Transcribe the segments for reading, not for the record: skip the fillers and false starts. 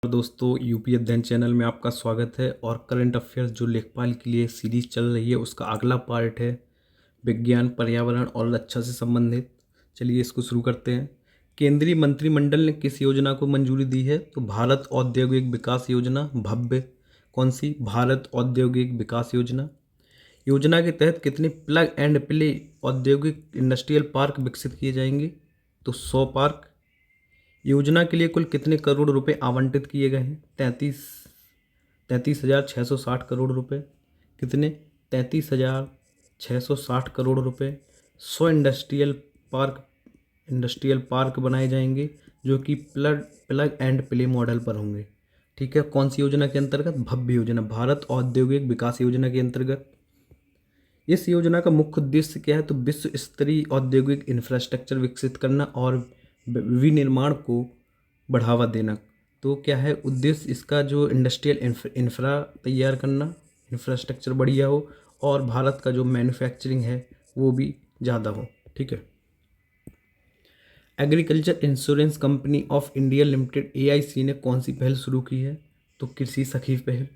दोस्तों, यूपी अध्ययन चैनल में आपका स्वागत है। और करंट अफेयर्स जो लेखपाल के लिए सीरीज चल रही है उसका अगला पार्ट है विज्ञान, पर्यावरण और रक्षा से संबंधित। चलिए इसको शुरू करते हैं। केंद्रीय मंत्रिमंडल ने किस योजना को मंजूरी दी है? तो भारत औद्योगिक विकास योजना, भव्य। कौन सी? भारत औद्योगिक विकास योजना। योजना के तहत कितने प्लग एंड प्ले औद्योगिक इंडस्ट्रियल पार्क विकसित किए जाएंगे? तो 100 पार्क। योजना के लिए कुल कितने करोड़ रुपए आवंटित किए गए हैं? 33,660 करोड़ रुपए। कितने? 33,660 करोड़ रुपए। 100 इंडस्ट्रियल पार्क बनाए जाएंगे जो कि प्लग एंड प्ले मॉडल पर होंगे। ठीक है। कौन सी योजना के अंतर्गत? भव्य योजना, भारत औद्योगिक विकास योजना के अंतर्गत। इस योजना का मुख्य उद्देश्य क्या है? तो विश्व स्तरीय औद्योगिक इंफ्रास्ट्रक्चर विकसित करना और विनिर्माण को बढ़ावा देना। तो क्या है उद्देश्य इसका? जो इंडस्ट्रियल इंफ्रा तैयार करना, इंफ्रास्ट्रक्चर बढ़िया हो और भारत का जो मैन्युफैक्चरिंग है वो भी ज़्यादा हो। ठीक है। Agriculture insurance company of India limited AIC ने कौन सी पहल शुरू की है? तो कृषि सखी पहल।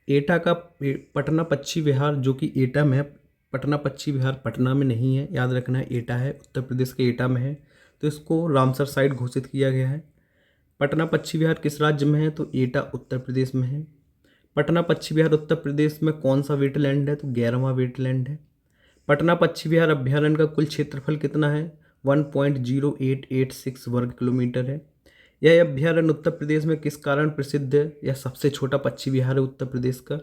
एटा का पटना पश्चिम विहार, जो कि एटा में है, पटना पश्चिम विहार पटना में नहीं है, याद रखना है, एटा है, उत्तर प्रदेश के एटा में है। तो इसको रामसर साइट घोषित किया गया है। पटना पश्चिम विहार किस राज्य में है? तो एटा उत्तर प्रदेश में है। पटना पश्चिम विहार उत्तर प्रदेश में कौन सा वेटलैंड है? तो 11वां वेटलैंड है। पटना पश्चिम विहार अभ्यारण्य का कुल क्षेत्रफल कितना है? 1.0886 वर्ग किलोमीटर है। यह अभ्यारण्य उत्तर प्रदेश में किस कारण प्रसिद्ध है? यह सबसे छोटा पश्चिमी विहार है उत्तर प्रदेश का।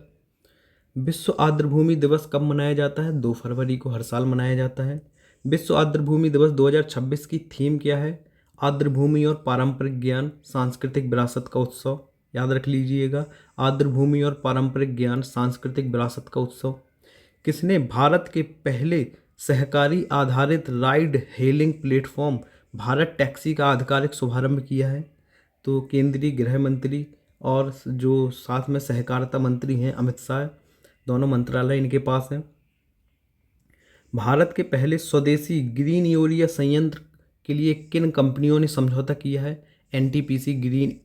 विश्व आर्द्रभूमि दिवस कब मनाया जाता है? 2 फरवरी को हर साल मनाया जाता है। विश्व आर्द्रभूमि दिवस 2026 की थीम क्या है? आर्द्रभूमि और पारंपरिक ज्ञान, सांस्कृतिक विरासत का उत्सव। याद रख लीजिएगा, आर्द्रभूमि और पारंपरिक ज्ञान, सांस्कृतिक विरासत का उत्सव। किसने भारत के पहले सहकारी आधारित ride hailing platform Bharat taxi का आधिकारिक शुभारंभ किया है? तो केंद्रीय गृह मंत्री और जो साथ में सहकारिता मंत्री हैं अमित शाह, दोनों मंत्रालय इनके पास हैं। भारत के पहले स्वदेशी ग्रीन यूरिया संयंत्र के लिए किन कंपनियों ने समझौता किया है? NTPC green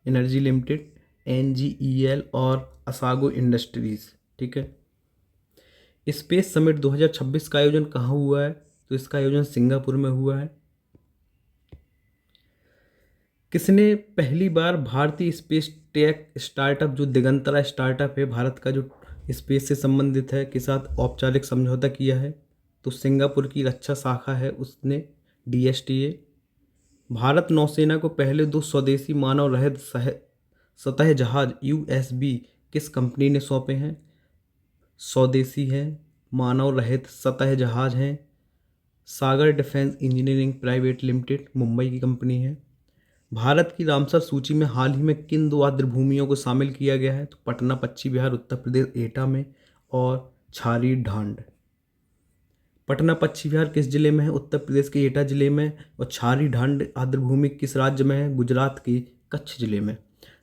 energy limited, NGEL और असागो इंडस्ट्रीज। ठीक है। स्पेस समिट 2026 का आयोजन कहाँ हुआ है? तो इसका आयोजन सिंगापुर में हुआ है। किसने पहली बार भारतीय स्पेस टेक स्टार्टअप, जो दिगंतरा स्टार्टअप है भारत का, जो स्पेस से संबंधित है, के साथ औपचारिक समझौता किया है? तो सिंगापुर की रक्षा शाखा है उसने, DSTA। भारत नौसेना को पहले 2 स्वदेशी मानव रहित सतह जहाज USB किस कंपनी ने सौंपे हैं? स्वदेशी हैं, मानव रहित सतह जहाज हैं, Sagar Defence Engineering Private Limited, Mumbai की कंपनी है। भारत की रामसर सूची में हाल ही में किन 2 आर्द्रभूमियों को शामिल किया गया है? तो पटना पश्चिम विहार उत्तर प्रदेश एटा में और छारी ढांड। पटना पश्चिम विहार किस जिले में है? उत्तर प्रदेश के एटा जिले में। और छारी ढांड आर्द्रभूमि किस राज्य में है? गुजरात के कच्छ जिले में।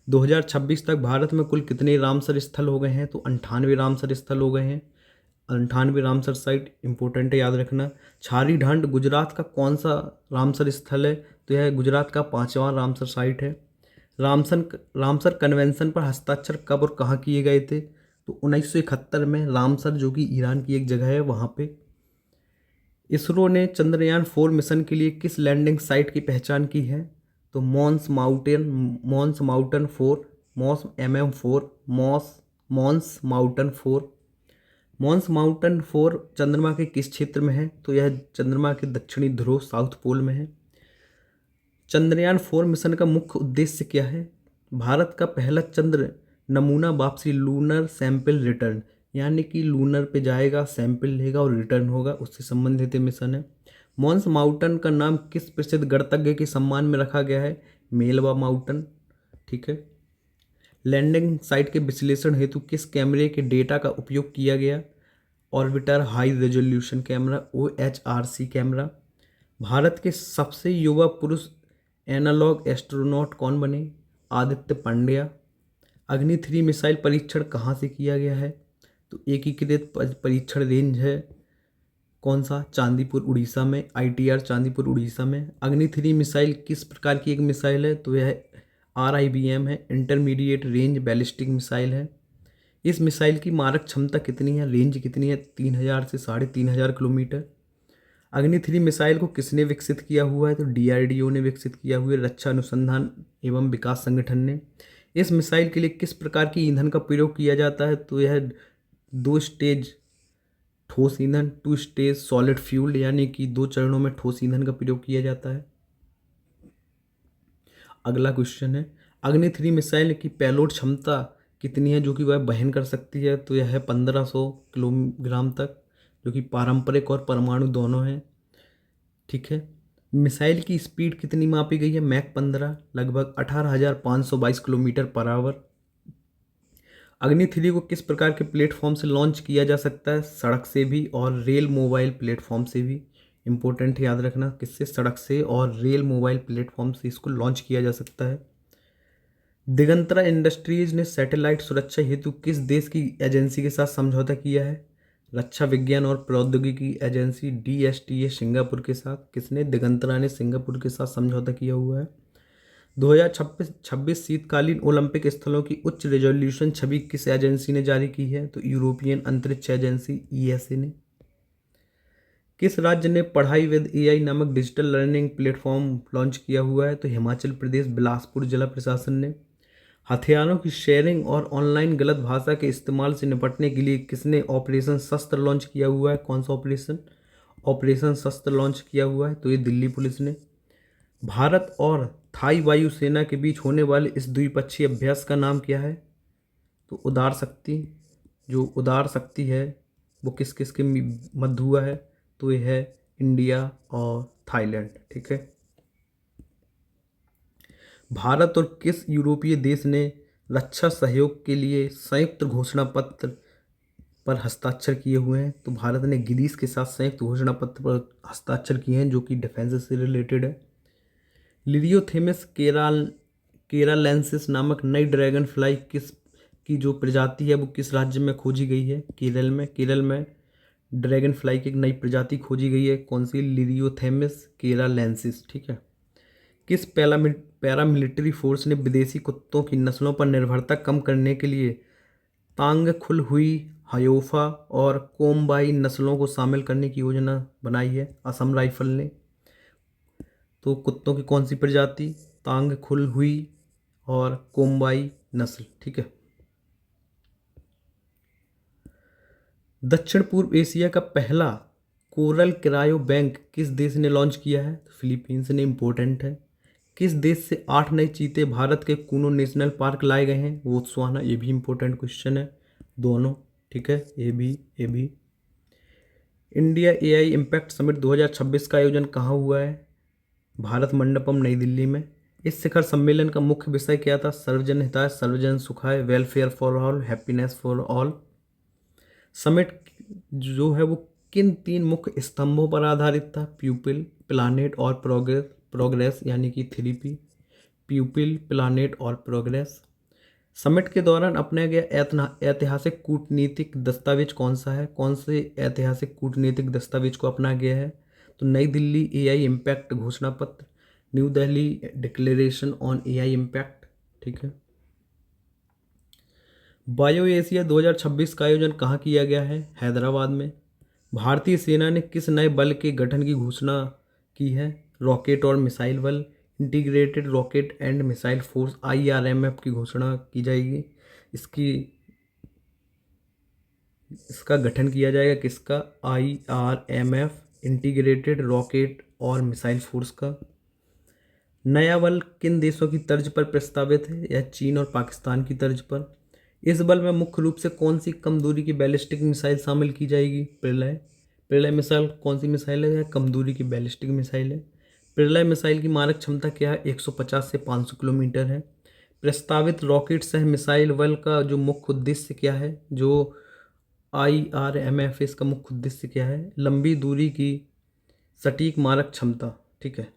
2026 तक भारत में कुल कितने रामसर स्थल हो गए हैं? तो 98 रामसर स्थल हो गए हैं। 98 रामसर साइट इंपॉर्टेंट है, याद रखना। छारी ढांड गुजरात का कौन सा रामसर स्थल है? तो यह गुजरात का 5वां रामसर साइट है। रामसर कन्वेंशन पर हस्ताक्षर कब और कहाँ किए गए थे? तो 1971 में रामसर, जो कि ईरान की एक जगह है, वहाँ पे। इसरो ने चंद्रयान 4 मिशन के लिए किस लैंडिंग साइट की पहचान की है? तो मॉन्स माउंटेन 4, मॉन्स माउंटेन 4 चंद्रमा के किस क्षेत्र में है? तो यह चंद्रमा के दक्षिणी ध्रुव, साउथ पोल में है। चंद्रयान 4 मिशन का मुख्य उद्देश्य क्या है? भारत का पहला चंद्र नमूना वापसी, लूनर सैंपल रिटर्न, यानी कि लूनर पे जाएगा, सैंपल लेगा और रिटर्न होगा, उससे संबंधित मिशन है। मॉन्स माउंटेन का नाम किस प्रसिद्ध गणतज्ञ के सम्मान में रखा गया है? मेलवा माउंटेन। ठीक है। लैंडिंग साइट के विश्लेषण हेतु किस कैमरे के डेटा का उपयोग किया गया? Orbiter high resolution camera, OHRC camera. Bharat के सबसे युवा पुरुष एनालॉग एस्ट्रोनॉट कौन बने? आदित्य पांड्या। अग्नि 3 मिसाइल परीक्षण कहाँ से किया गया है? तो एकीकृत परीक्षण रेंज है, कौन सा? चांदीपुर उड़ीसा में, ITR चांदीपुर उड़ीसा में। अग्नि 3 मिसाइल किस प्रकार की एक मिसाइल है? तो यह RIBM है, इंटरमीडिएट रेंज बैलिस्टिक मिसाइल है। इस मिसाइल की मारक क्षमता कितनी है, रेंज कितनी है, 3000 से 3500 किलोमीटर। अग्नि 3 मिसाइल को किसने विकसित किया हुआ है, तो DRDO ने विकसित किया हुआ है, रक्षा अनुसंधान एवं विकास संगठन ने। इस मिसाइल के लिए किस प्रकार की ईंधन का प्रयोग किया जाता है, तो यह 2 स्टेज ठोस ईंधन, 2 स्टेज सॉलिड फ्यूल, यानी कि 2 चरणों में ठोस ईंधन का प्रयोग किया जाता है। अगला क्वेश्चन है, अग्नि 3 मिसाइल की पेलोड क्षमता कितनी है जो कि वह वहन कर सकती है, तो यह है 1500 किलोग्राम तक, जो कि पारंपरिक और परमाणु दोनों हैं। ठीक है। मिसाइल की स्पीड कितनी मापी गई है, मैक 15, लगभग 18,522 किलोमीटर पर आवर। अग्नि 3 को किस प्रकार के प्लेटफॉर्म से लॉन्च किया जा सकता है, सड़क से भी और रेल मोबाइल प्लेटफॉर्म से भी। इंपॉर्टेंट याद रखना, किससे, सड़क से और रेल मोबाइल प्लेटफॉर्म से इसको लॉन्च किया जा सकता है। दिगंतरा इंडस्ट्रीज ने सैटेलाइट सुरक्षा हेतु किस देश की एजेंसी के साथ समझौता किया है, रक्षा विज्ञान और प्रौद्योगिकी एजेंसी DSTA सिंगापुर के साथ। किसने, दिगंतरा ने सिंगापुर के साथ समझौता किया हुआ है। 2026 शीतकालीन ओलंपिक स्थलों की उच्च रेजोल्यूशन छवि किस एजेंसी ने जारी की है, तो यूरोपियन अंतरिक्ष एजेंसी ESA ने। किस राज्य ने पढ़ाई विद AI नामक डिजिटल लर्निंग प्लेटफॉर्म लॉन्च किया हुआ है, तो हिमाचल प्रदेश बिलासपुर जिला प्रशासन ने। हथियारों की शेयरिंग और ऑनलाइन गलत भाषा के इस्तेमाल से निपटने के लिए किसने ऑपरेशन शस्त्र लॉन्च किया हुआ है, कौन सा ऑपरेशन शस्त्र लॉन्च किया हुआ है, तो ये दिल्ली पुलिस ने। भारत और थाई वायुसेना के बीच होने वाले इस द्विपक्षीय अभ्यास का नाम क्या है, तो उदार शक्ति। जो उदार शक्ति है वो किस किस के मध्य हुआ है, तो ये है इंडिया और थाईलैंड। ठीक है। भारत और किस यूरोपीय देश ने रक्षा सहयोग के लिए संयुक्त घोषणा पत्र पर हस्ताक्षर किए हुए हैं, तो भारत ने ग्रीस के साथ संयुक्त घोषणा पत्र पर हस्ताक्षर किए हैं, जो कि डिफेंस से रिलेटेड है। लिरियोथेमिस केरालेंसिस नामक नई ड्रैगन फ्लाई किस की जो प्रजाति है वो किस राज्य में खोजी गई है, केरल में ड्रैगन फ्लाई की एक नई प्रजाति खोजी गई है, कौन सी, लिरियोथेमिस केरालेंसिस। ठीक है। किस पैरामिलिट्री फोर्स ने विदेशी कुत्तों की नस्लों पर निर्भरता कम करने के लिए तांग खुल हुई, हयोफा और कोम्बाई नस्लों को शामिल करने की योजना बनाई है, असम राइफल ने। तो कुत्तों की कौन सी प्रजाति, तांग खुल हुई और कोम्बाई नस्ल। ठीक है। दक्षिण पूर्व एशिया का पहला कोरल क्रायो बैंक किस देश ने लॉन्च किया है, तो फिलीपींस ने। इंपॉर्टेंट है। किस देश से 8 नए चीते भारत के कूनो नेशनल पार्क लाए गए हैं, बोत्सवाना। ये भी इंपॉर्टेंट क्वेश्चन है दोनों। ठीक है, ये भी। इंडिया AI इम्पैक्ट समिट 2026 का आयोजन कहाँ हुआ है, भारत मंडपम नई दिल्ली में। इस शिखर सम्मेलन का मुख्य विषय क्या था, सर्वजन हिताय, सर्वजन सुखाय, welfare for all, happiness for all. Summit जो है वो किन 3 मुख्य स्तंभों पर आधारित था, प्यूपिल, प्लानेट और प्रोग्रेस, यानी कि 3P, प्यूपिल, प्लानेट और प्रोग्रेस। समिट के दौरान अपनाया गया ऐतिहासिक कूटनीतिक दस्तावेज कौन सा है, कौन से ऐतिहासिक कूटनीतिक दस्तावेज को अपनाया गया है, तो नई दिल्ली AI इम्पैक्ट घोषणा पत्र, new Delhi declaration on AI impact. ठीक है। बायो एशिया 2026 का आयोजन कहाँ किया गया है, हैदराबाद में। भारतीय सेना ने किस नए बल के गठन की घोषणा की है, रॉकेट और मिसाइल बल, integrated rocket and missile force, IRMF की घोषणा की जाएगी। इसका गठन किया जाएगा किसका, IRMF, इंटीग्रेटेड रॉकेट और मिसाइल फोर्स का। नया बल किन देशों की तर्ज पर प्रस्तावित है, यह चीन और पाकिस्तान की तर्ज पर। इस बल में मुख्य रूप से कौन सी कम दूरी की बैलिस्टिक मिसाइल शामिल की जाएगी, प्रलय मिसाइल कौन सी मिसाइल है, यह कम दूरी की बैलिस्टिक मिसाइल है। प्रलय मिसाइल की मारक क्षमता क्या है, 150 से 500 किलोमीटर है। प्रस्तावित रॉकेट सह मिसाइल बल का जो मुख्य उद्देश्य क्या है, जो IRMF इसका मुख्य उद्देश्य क्या है, लंबी दूरी की सटीक मारक क्षमता। ठीक है,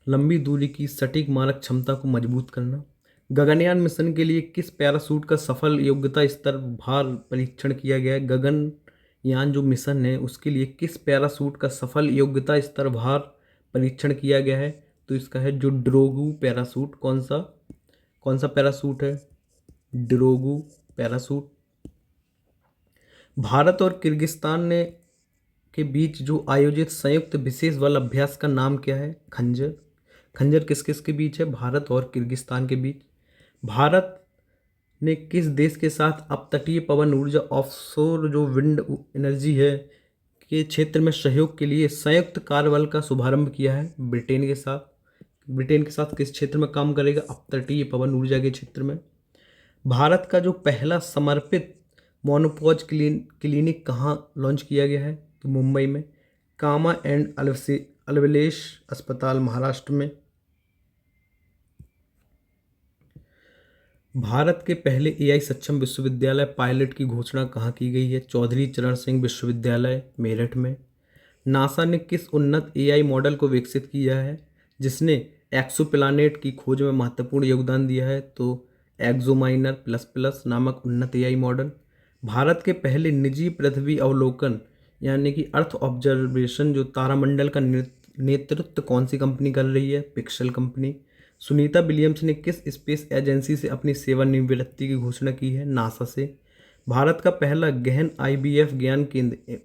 लंबी दूरी की सटीक मारक क्षमता को मजबूत करना। गगनयान मिशन के लिए किस पैराशूट का सफल योग्यता स्तर भार परीक्षण किया गया है, गगनयान जो मिशन है उसके लिए किस पैराशूट का सफल योग्यता स्तर भार परीक्षण किया गया है, तो इसका है जो ड्रोगू पैरासूट। कौन सा पैरासूट है? ड्रोगू पैरासूट। भारत और किर्गिस्तान ने के बीच जो आयोजित संयुक्त विशेष बल अभ्यास का नाम क्या है? खंजर। खंजर किस किस के बीच है? भारत और किर्गिस्तान के बीच। भारत ने किस देश के साथ अपतटीय पवन ऊर्जा ऑफशोर जो विंड एनर्जी है के क्षेत्र में सहयोग के लिए संयुक्त कार्यबल का शुभारंभ किया है? ब्रिटेन के साथ। ब्रिटेन के साथ किस क्षेत्र में काम करेगा? अपतटीय पवन ऊर्जा के क्षेत्र में। भारत का जो पहला समर्पित मोनोपॉज क्लिनिक कहाँ लॉन्च किया गया है? तो मुंबई में कामा एंड अल्वलेश अस्पताल महाराष्ट्र में। भारत के पहले एआई सक्षम विश्वविद्यालय पायलट की घोषणा कहाँ की गई है? चौधरी चरण सिंह विश्वविद्यालय मेरठ में। नासा ने किस उन्नत एआई मॉडल को विकसित किया है जिसने एक्सोप्लैनेट की खोज में महत्वपूर्ण योगदान दिया है? तो एक्सोमाइनर प्लस प्लस नामक उन्नत एआई मॉडल। भारत के पहले निजी पृथ्वी अवलोकन यानी कि अर्थ ऑब्जर्वेशन जो तारामंडल का नेतृत्व कौन सी कंपनी कर रही है? Pixel company. सुनीता विलियम्स ने किस स्पेस एजेंसी से अपनी सेवानिवृत्ति की घोषणा की है? नासा से। भारत का पहला गहन आईवीएफ ज्ञान केंद्र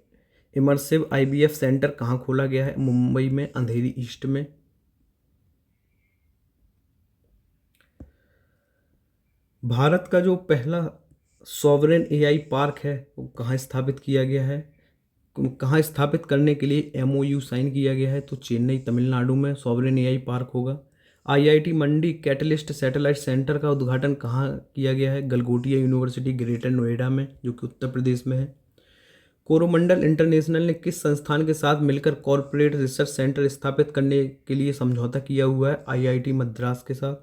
इमर्सिव आईवीएफ सेंटर कहाँ खोला गया है? मुंबई में अंधेरी ईस्ट में। भारत का जो पहला सॉवरेन एआई पार्क है वो कहाँ स्थापित किया गया है? कहाँ स्थापित करने के लिए एमओयू साइन किया गया है? तो चेन्नई तमिलनाडु में सॉवरेन एआई पार्क होगा। आईआईटी मंडी कैटलिस्ट सैटेलाइट सेंटर का उद्घाटन कहाँ किया गया है? गलगोटिया यूनिवर्सिटी ग्रेटर नोएडा में जो कि उत्तर प्रदेश में है। कोरोमंडल इंटरनेशनल ने किस संस्थान के साथ मिलकर कॉरपोरेट रिसर्च सेंटर स्थापित करने के लिए समझौता किया हुआ है? आईआईटी मद्रास के साथ।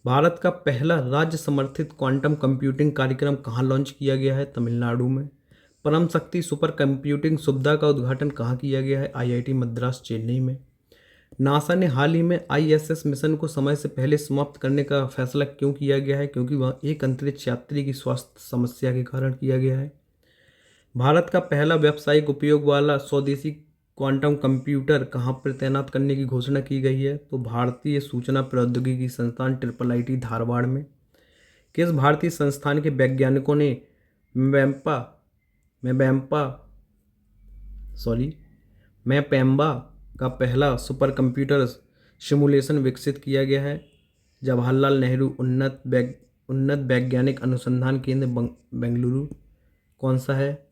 भारत का पहला राज्य समर्थित क्वांटम कंप्यूटिंग कार्यक्रम कहाँ लॉन्च किया गया है? तमिलनाडु में। परम शक्ति सुपर कंप्यूटिंग सुविधा का उद्घाटन कहाँ किया गया है? आईआईटी मद्रास चेन्नई में। नासा ने हाल ही में आईएसएस मिशन को समय से पहले समाप्त करने का फैसला क्यों किया गया है? क्योंकि वह एक अंतरिक्ष यात्री की स्वास्थ्य समस्या के कारण किया गया है। भारत का पहला व्यावसायिक उपयोग वाला स्वदेशी क्वांटम कंप्यूटर कहाँ पर तैनात करने की घोषणा की गई है? तो भारतीय सूचना प्रौद्योगिकी संस्थान IIIT धारवाड़ में। किस भारतीय संस्थान के वैज्ञानिकों ने मैपेम्बा का पहला सुपर कंप्यूटर सिमुलेशन विकसित किया गया है? जवाहरलाल नेहरू उन्नत वैज्ञानिक अनुसंधान केंद्र बेंगलुरु। कौन सा है?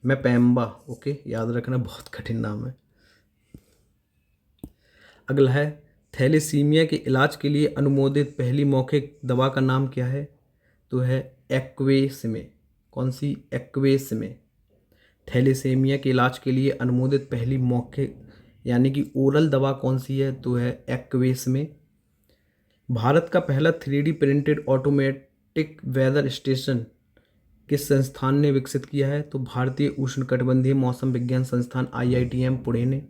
मैपेम्बा। ओके, याद रखना, बहुत कठिन नाम है। अगला है थैलेसीमिया के इलाज के लिए अनुमोदित पहली मौखिक दवा का नाम क्या है? तो है एक्वेसिमे। कौन सी? एक्वेसिमे। थैलेसीमिया के इलाज के लिए अनुमोदित पहली मौखिक यानी कि ओरल दवा कौन सी है? तो है एक्वेसिमे। भारत का पहला 3D printed automatic weather station किस संस्थान ने विकसित किया है? तो भारतीय उष्णकटिबंधीय मौसम विज्ञान संस्थान IITM पुणे ने।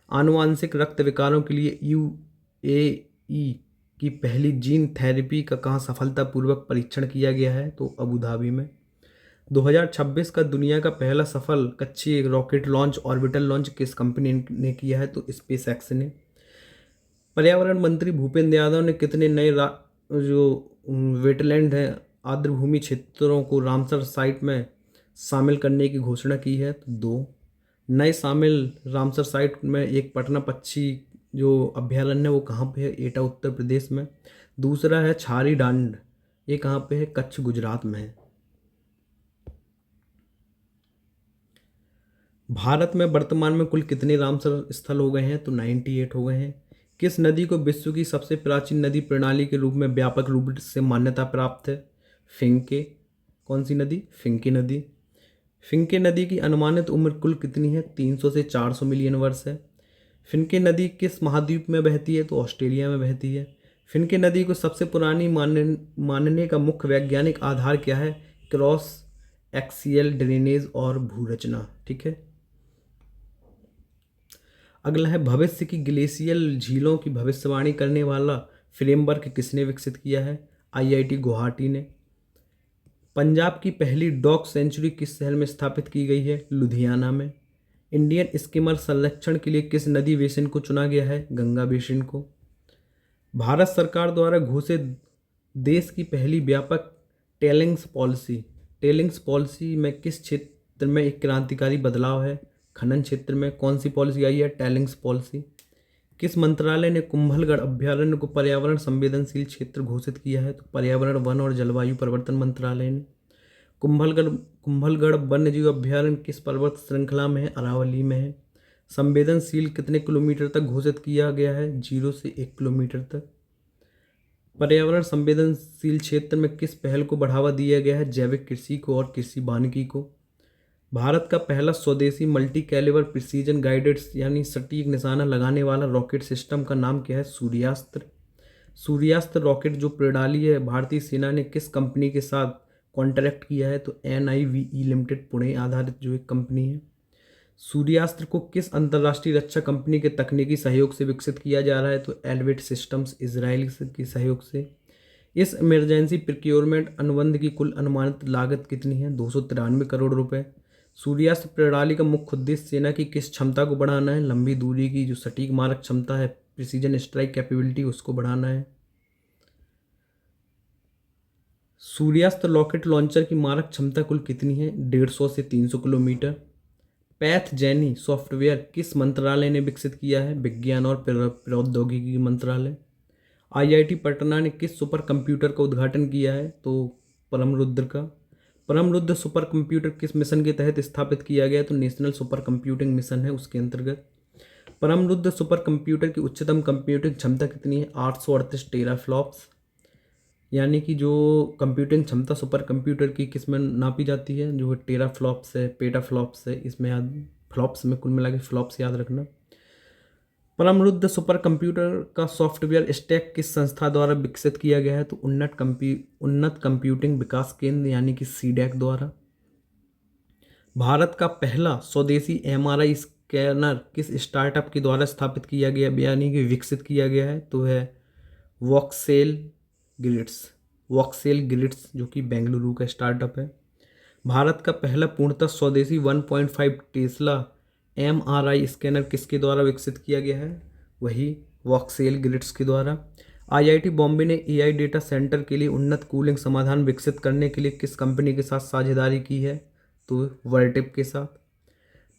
आनुवांशिक रक्त विकारों के लिए UAE की पहली जीन थेरेपी का कहाँ सफलतापूर्वक परीक्षण किया गया है? तो अबू धाबी में। 2026 का दुनिया का पहला सफल कक्षीय रॉकेट लॉन्च ऑर्बिटल लॉन्च किस कंपनी ने किया है? तो स्पेस एक्स ने। पर्यावरण मंत्री भूपेंद्र यादव ने कितने नए जो वेटलैंड हैं आर्द्रभूमि क्षेत्रों को रामसर साइट में शामिल करने की घोषणा की है? तो 2 नए शामिल रामसर साइट में एक पटना पक्षी जो अभ्यारण्य है वो कहाँ पे है? एटा उत्तर प्रदेश में। दूसरा है छारी डांड, ये कहाँ पे है? कच्छ गुजरात में है। भारत में वर्तमान में कुल कितने रामसर स्थल हो गए हैं? तो 98 हो गए हैं। किस नदी को विश्व की सबसे प्राचीन नदी प्रणाली के रूप में व्यापक रूप से मान्यता प्राप्त है? फिंके। कौन सी नदी? फिंके नदी। फिंके नदी की अनुमानित उम्र कुल कितनी है? 300 से 400 मिलियन वर्ष है। फिंके नदी किस महाद्वीप में बहती है? तो ऑस्ट्रेलिया में बहती है। फिंके नदी को सबसे पुरानी मानने का मुख्य वैज्ञानिक आधार क्या है? क्रॉस एक्सियल ड्रेनेज और भूरचना। ठीक है। अगला है भविष्य की ग्लेशियल झीलों की भविष्यवाणी करने वाला फ्रेमवर्क किसने विकसित किया है? IIT गुवाहाटी ने। पंजाब की पहली डॉग सेंचुरी किस शहर में स्थापित की गई है? लुधियाना में। इंडियन स्कीमर संरक्षण के लिए किस नदी बेसिन को चुना गया है? गंगा बेसिन को। भारत सरकार द्वारा घोषित देश की पहली व्यापक टेलिंग्स पॉलिसी में किस क्षेत्र में एक क्रांतिकारी बदलाव है? खनन क्षेत्र में। कौन सी पॉलिसी आई है? Tellings policy. किस मंत्रालय ने कुंभलगढ़ अभ्यारण्य को पर्यावरण संवेदनशील क्षेत्र घोषित किया है? तो पर्यावरण, वन और जलवायु परिवर्तन मंत्रालय ने। कुंभलगढ़ वन्यजीव अभ्यारण्य किस पर्वत श्रृंखला में है? अरावली में है। संवेदनशील कितने किलोमीटर तक घोषित किया गया है? 0 से 1 किलोमीटर तक। पर्यावरण संवेदनशील क्षेत्र में किस पहल को बढ़ावा दिया गया है? जैविक कृषि को और कृषि वानिकी को। भारत का पहला स्वदेशी मल्टी कैलिबर प्रिसीजन गाइडेड यानी सटीक निशाना लगाने वाला रॉकेट सिस्टम का नाम क्या है? सूर्यास्त्र। सूर्यास्त्र रॉकेट जो प्रणाली है, भारतीय सेना ने किस कंपनी के साथ कॉन्ट्रैक्ट किया है? तो NIVE लिमिटेड, पुणे आधारित जो एक कंपनी है। सूर्यास्त्र को किस अंतर्राष्ट्रीय रक्षा कंपनी के तकनीकी सहयोग से विकसित किया जा रहा है? तो एलवेट सिस्टम्स, इजराइल के सहयोग से। इस इमरजेंसी प्रिक्योरमेंट अनुबंध की कुल अनुमानित लागत कितनी है? 293 करोड़ रुपए। सूर्यास्त्र प्रणाली का मुख्य उद्देश्य सेना की किस क्षमता को बढ़ाना है? लंबी दूरी की जो सटीक मारक क्षमता है, प्रिसीजन स्ट्राइक कैपेबिलिटी, उसको बढ़ाना है। सूर्यास्त्र रॉकेट लॉन्चर की मारक क्षमता कुल कितनी है? 150 से 300 किलोमीटर। पैथजेनी सॉफ्टवेयर किस मंत्रालय ने विकसित किया है? विज्ञान और प्रौद्योगिकी मंत्रालय। IIT पटना ने किस सुपर कंप्यूटर का उद्घाटन किया है? तो परमरुद्र का। परमरुद्र सुपर कंप्यूटर किस मिशन के तहत स्थापित किया गया? तो नेशनल सुपर कंप्यूटिंग मिशन है उसके अंतर्गत। परमरुद्र सुपर कंप्यूटर की उच्चतम कंप्यूटिंग क्षमता कितनी है? 838 टेराफ्लॉप्स। यानी कि जो कंप्यूटिंग क्षमता सुपर कंप्यूटर की किस में नापी जाती है? जो टेराफ्लॉप्स है, पेटाफ्लॉप्स है, इसमें याद, फ्लॉप्स में कुल मिला के फ्लॉप्स याद रखना। परमरुद्र सुपर कंप्यूटर का सॉफ्टवेयर स्टैक किस संस्था द्वारा विकसित किया गया है? तो उन्नत कंप्यूटिंग विकास केंद्र यानी कि CDAC द्वारा। भारत का पहला स्वदेशी MRI स्कैनर किस स्टार्टअप के द्वारा स्थापित किया गया यानी कि विकसित किया गया है? तो है वॉक्सेल ग्रिड्स जो कि बेंगलुरु का स्टार्टअप है। भारत का पहला पूर्णतः स्वदेशी 1.5 टेस्ला MRI स्कैनर किसके द्वारा विकसित किया गया है? वही वॉक्सेल ग्रिड्स के द्वारा। IIT बॉम्बे ने AI डेटा सेंटर के लिए उन्नत कूलिंग समाधान विकसित करने के लिए किस कंपनी के साथ साझेदारी की है? तो वर्टिप के साथ।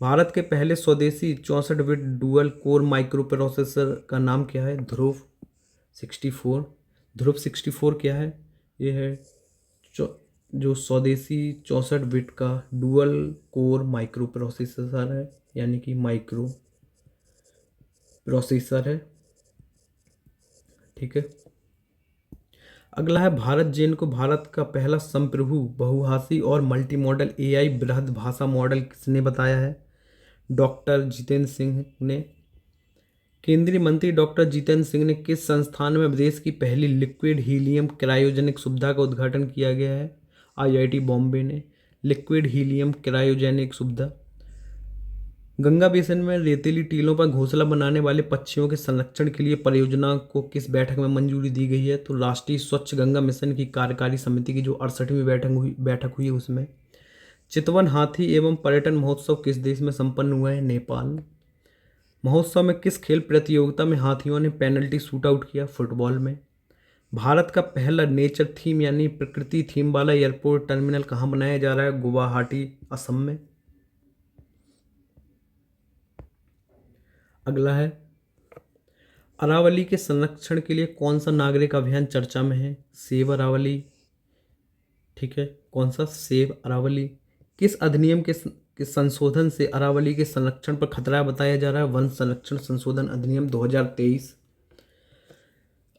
भारत के पहले स्वदेशी 64 bit dual core micro processor का नाम क्या है? ध्रुव 64 क्या है? ये है जो स्वदेशी 64 बिट का डुअल कोर माइक्रो प्रोसेसर है, यानी कि माइक्रो प्रोसेसर है। ठीक है। अगला है भारत जेन को भारत का पहला संप्रभु बहुभाषी और मल्टी मॉडल AI बृहद भाषा मॉडल किसने बताया है? डॉक्टर जितेंद्र सिंह ने। केंद्रीय मंत्री डॉक्टर जितेंद्र सिंह ने किस संस्थान में देश की पहली लिक्विड हीलियम क्रायोजेनिक सुविधा का उद्घाटन किया गया है? IIT बॉम्बे ने। लिक्विड हीलियम क्रायोजेनिक सुविधा। गंगा बेसिन में रेतीली टीलों पर घोंसला बनाने वाले पक्षियों के संरक्षण के लिए परियोजना को किस बैठक में मंजूरी दी गई है? तो राष्ट्रीय स्वच्छ गंगा मिशन की कार्यकारी समिति की जो 68वीं बैठक हुई उसमें। चितवन हाथी एवं पर्यटन महोत्सव किस देश में संपन्न हुआ है? नेपाल। महोत्सव में किस खेल प्रतियोगिता में हाथियों ने पेनल्टी शूट आउट किया? फुटबॉल में। भारत का पहला नेचर थीम यानी प्रकृति थीम वाला एयरपोर्ट टर्मिनल कहाँ बनाया जा रहा है? गुवाहाटी, असम में। अगला है अरावली के संरक्षण के लिए कौन सा नागरिक अभियान चर्चा में है? सेव अरावली। ठीक है, कौन सा? सेव अरावली। किस अधिनियम के संशोधन से अरावली के संरक्षण पर खतरा बताया जा रहा है? वन संरक्षण संशोधन अधिनियम 2023।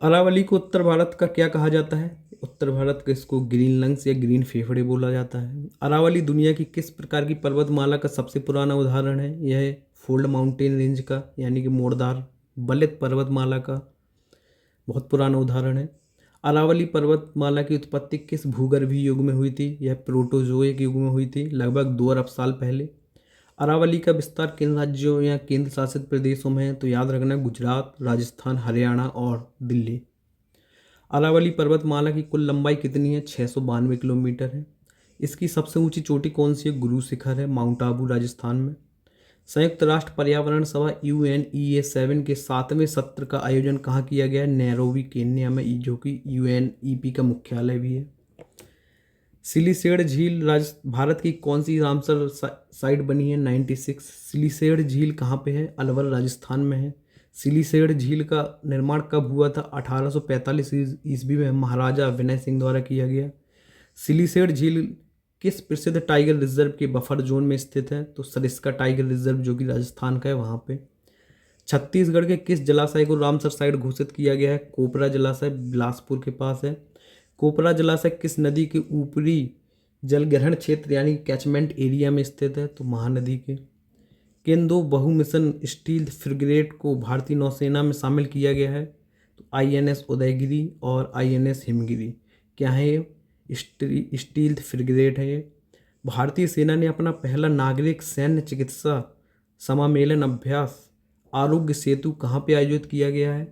अरावली को उत्तर भारत का क्या कहा जाता है? उत्तर भारत का इसको ग्रीन लंग्स या ग्रीन फेफड़े बोला जाता है। अरावली दुनिया की किस प्रकार की पर्वतमाला का सबसे पुराना उदाहरण है? यह है फोल्ड माउंटेन रेंज का, यानी कि मोड़दार बलित पर्वतमाला का बहुत पुराना उदाहरण है। अरावली पर्वतमाला की उत्पत्ति किस भूगर्भीय युग में हुई थी? यह प्रोटोजोइक युग में हुई थी, लगभग 2 अरब साल पहले। अरावली का विस्तार किन राज्यों या केंद्र शासित प्रदेशों में है? तो याद रखना, गुजरात, राजस्थान, हरियाणा और दिल्ली। अरावली पर्वतमाला की कुल लंबाई कितनी है? 692 किलोमीटर है। इसकी सबसे ऊंची चोटी कौन सी है? गुरु शिखर है, माउंट आबू, राजस्थान में। संयुक्त राष्ट्र पर्यावरण सभा UNEA7 के 7वें सत्र का आयोजन कहाँ किया गया है? नैरोबी केन्या में, जो कि UNEP का मुख्यालय भी है। सिलीसेड झील भारत की कौन सी रामसर साइट बनी है? 96। सिलीसेड झील कहाँ पे है? अलवर राजस्थान में है। सिलीसेड झील का निर्माण कब हुआ था? 1845 ईस्वी में महाराजा विनय सिंह द्वारा किया गया। सिलीसेड झील किस प्रसिद्ध टाइगर रिजर्व के बफर जोन में स्थित है? तो सरिस्का टाइगर रिजर्व, जो कि राजस्थान का है, वहाँ पे। छत्तीसगढ़ के किस जलाशय को रामसर साइट घोषित किया गया है? कोपरा जलाशय बिलासपुर के पास है। कोपरा जलाशय किस नदी के ऊपरी जलग्रहण क्षेत्र यानी कैचमेंट एरिया में स्थित है? तो महानदी के। किन दो बहु मिशन स्टील्थ फ्रिगेट को भारतीय नौसेना में शामिल किया गया है? तो INS उदयगिरी और INS हिमगिरी। क्या है ये? स्टील्थ फ्रिगेट है ये। भारतीय सेना ने अपना पहला नागरिक सैन्य चिकित्सा समामेलन अभ्यास आरोग्य सेतु कहाँ पे आयोजित किया गया है?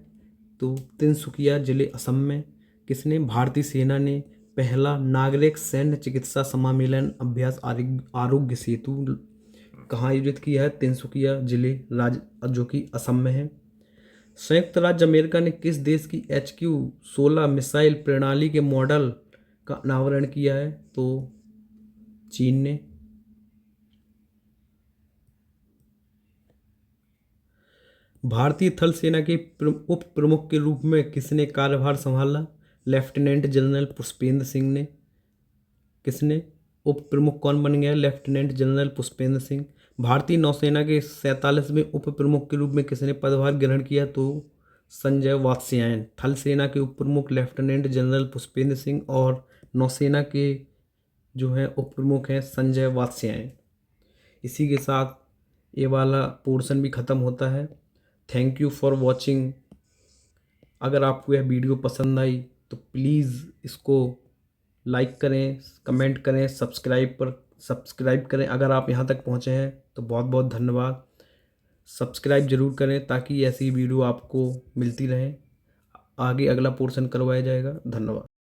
तो तिनसुकिया जिले असम में। किसने? भारतीय सेना ने पहला नागरिक सैन्य चिकित्सा समामेलन अभ्यास आरोग्य सेतु कहाँ आयोजित किया है? तिनसुकिया जिले जो कि असम में है। संयुक्त राज्य अमेरिका ने किस देश की HQ-16 मिसाइल प्रणाली के मॉडल का अनावरण किया है? तो चीन ने। भारतीय थल सेना के उप प्रमुख के रूप में किसने कार्यभार संभाला? लेफ्टिनेंट जनरल पुष्पेंद्र सिंह ने। किसने? उप प्रमुख कौन बन गया? Lieutenant general Pushpendra Singh. भारतीय नौसेना के 47वें उप प्रमुख के रूप में किसने पदभार ग्रहण किया? तो संजय वात्स्यायन। थल सेना के उप प्रमुख लेफ्टिनेंट जनरल पुष्पेंद्र सिंह और नौसेना के जो है उप प्रमुख हैं संजय वात्स्यायन। इसी के साथ ये वाला पोर्शन भी ख़त्म होता है। Thank you for watching. अगर आपको यह वीडियो पसंद आई तो प्लीज़ इसको लाइक करें, कमेंट करें, सब्सक्राइब करें। अगर आप यहाँ तक पहुँचे हैं तो बहुत बहुत धन्यवाद। सब्सक्राइब ज़रूर करें ताकि ऐसी वीडियो आपको मिलती रहे। आगे अगला पोर्शन करवाया जाएगा। धन्यवाद।